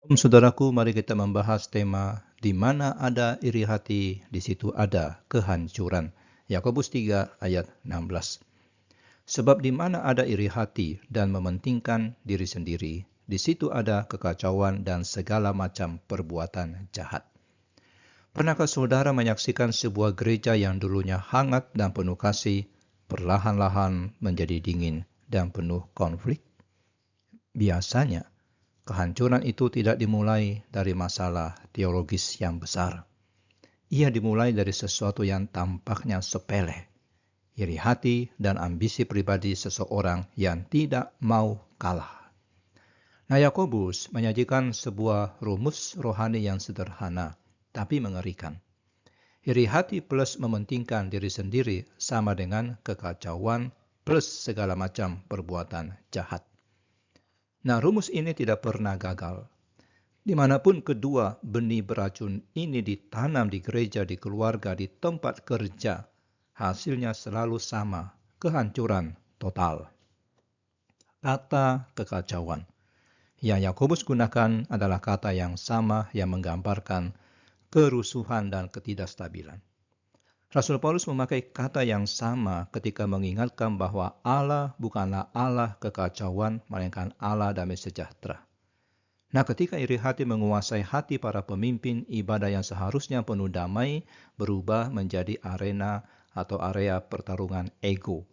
Saudaraku, mari kita membahas tema di mana ada iri hati, di situ ada kehancuran. Yakobus 3 ayat 16. Sebab di mana ada iri hati dan mementingkan diri sendiri, di situ ada kekacauan dan segala macam perbuatan jahat. Pernahkah saudara menyaksikan sebuah gereja yang dulunya hangat dan penuh kasih, perlahan-lahan menjadi dingin dan penuh konflik? Biasanya, kehancuran itu tidak dimulai dari masalah teologis yang besar. Ia dimulai dari sesuatu yang tampaknya sepele, iri hati dan ambisi pribadi seseorang yang tidak mau kalah. Nah, Yakobus menyajikan sebuah rumus rohani yang sederhana, tapi mengerikan. Iri hati plus mementingkan diri sendiri sama dengan kekacauan plus segala macam perbuatan jahat. Nah, rumus ini tidak pernah gagal. Dimanapun kedua benih beracun ini ditanam di gereja, di keluarga, di tempat kerja, hasilnya selalu sama, kehancuran total. Kata kekacauan yang Yakobus gunakan adalah kata yang sama yang menggambarkan kerusuhan dan ketidakstabilan. Rasul Paulus memakai kata yang sama ketika mengingatkan bahwa Allah bukanlah Allah kekacauan, melainkan Allah damai sejahtera. Nah, ketika iri hati menguasai hati para pemimpin, ibadah yang seharusnya penuh damai berubah menjadi arena atau area pertarungan ego.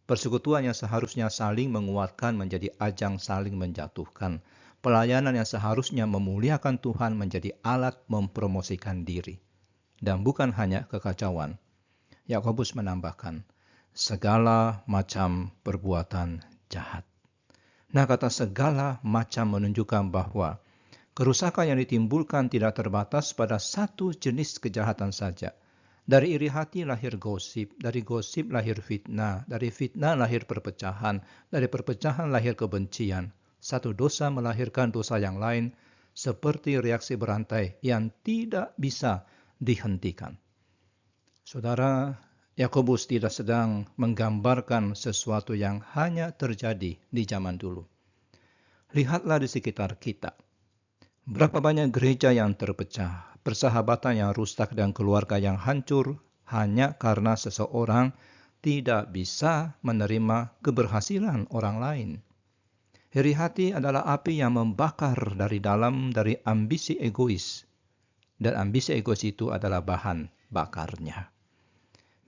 Persekutuan yang seharusnya saling menguatkan menjadi ajang saling menjatuhkan. Pelayanan yang seharusnya memuliakan Tuhan menjadi alat mempromosikan diri. Dan bukan hanya kekacauan. Yakobus menambahkan, segala macam perbuatan jahat. Nah, kata segala macam menunjukkan bahwa kerusakan yang ditimbulkan tidak terbatas pada satu jenis kejahatan saja. Dari iri hati lahir gosip, dari gosip lahir fitnah, dari fitnah lahir perpecahan, dari perpecahan lahir kebencian. Satu dosa melahirkan dosa yang lain, seperti reaksi berantai yang tidak bisa dihentikan. Saudara, Yakobus tidak sedang menggambarkan sesuatu yang hanya terjadi di zaman dulu. Lihatlah di sekitar kita. Berapa banyak gereja yang terpecah, persahabatan yang rusak dan keluarga yang hancur hanya karena seseorang tidak bisa menerima keberhasilan orang lain. Iri hati adalah api yang membakar dari dalam dari ambisi egois. Dan ambisi egois itu adalah bahan bakarnya.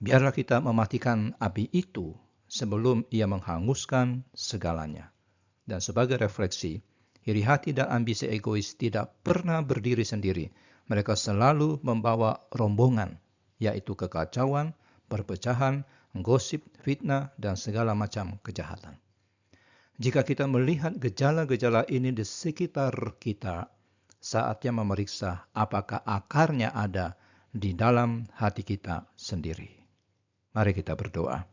Biarlah kita mematikan api itu sebelum ia menghanguskan segalanya. Dan sebagai refleksi, iri hati dan ambisi egois tidak pernah berdiri sendiri. Mereka selalu membawa rombongan, yaitu kekacauan, perpecahan, gosip, fitnah, dan segala macam kejahatan. Jika kita melihat gejala-gejala ini di sekitar kita, saatnya memeriksa apakah akarnya ada di dalam hati kita sendiri. Mari kita berdoa.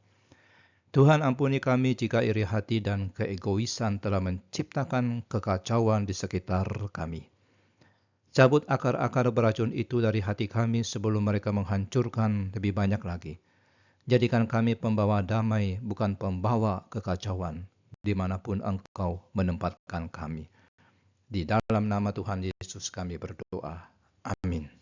Tuhan, ampuni kami jika iri hati dan keegoisan telah menciptakan kekacauan di sekitar kami. Cabut akar-akar beracun itu dari hati kami sebelum mereka menghancurkan lebih banyak lagi. Jadikan kami pembawa damai, bukan pembawa kekacauan, dimanapun Engkau menempatkan kami. Di dalam nama Tuhan Yesus kami berdoa. Amin.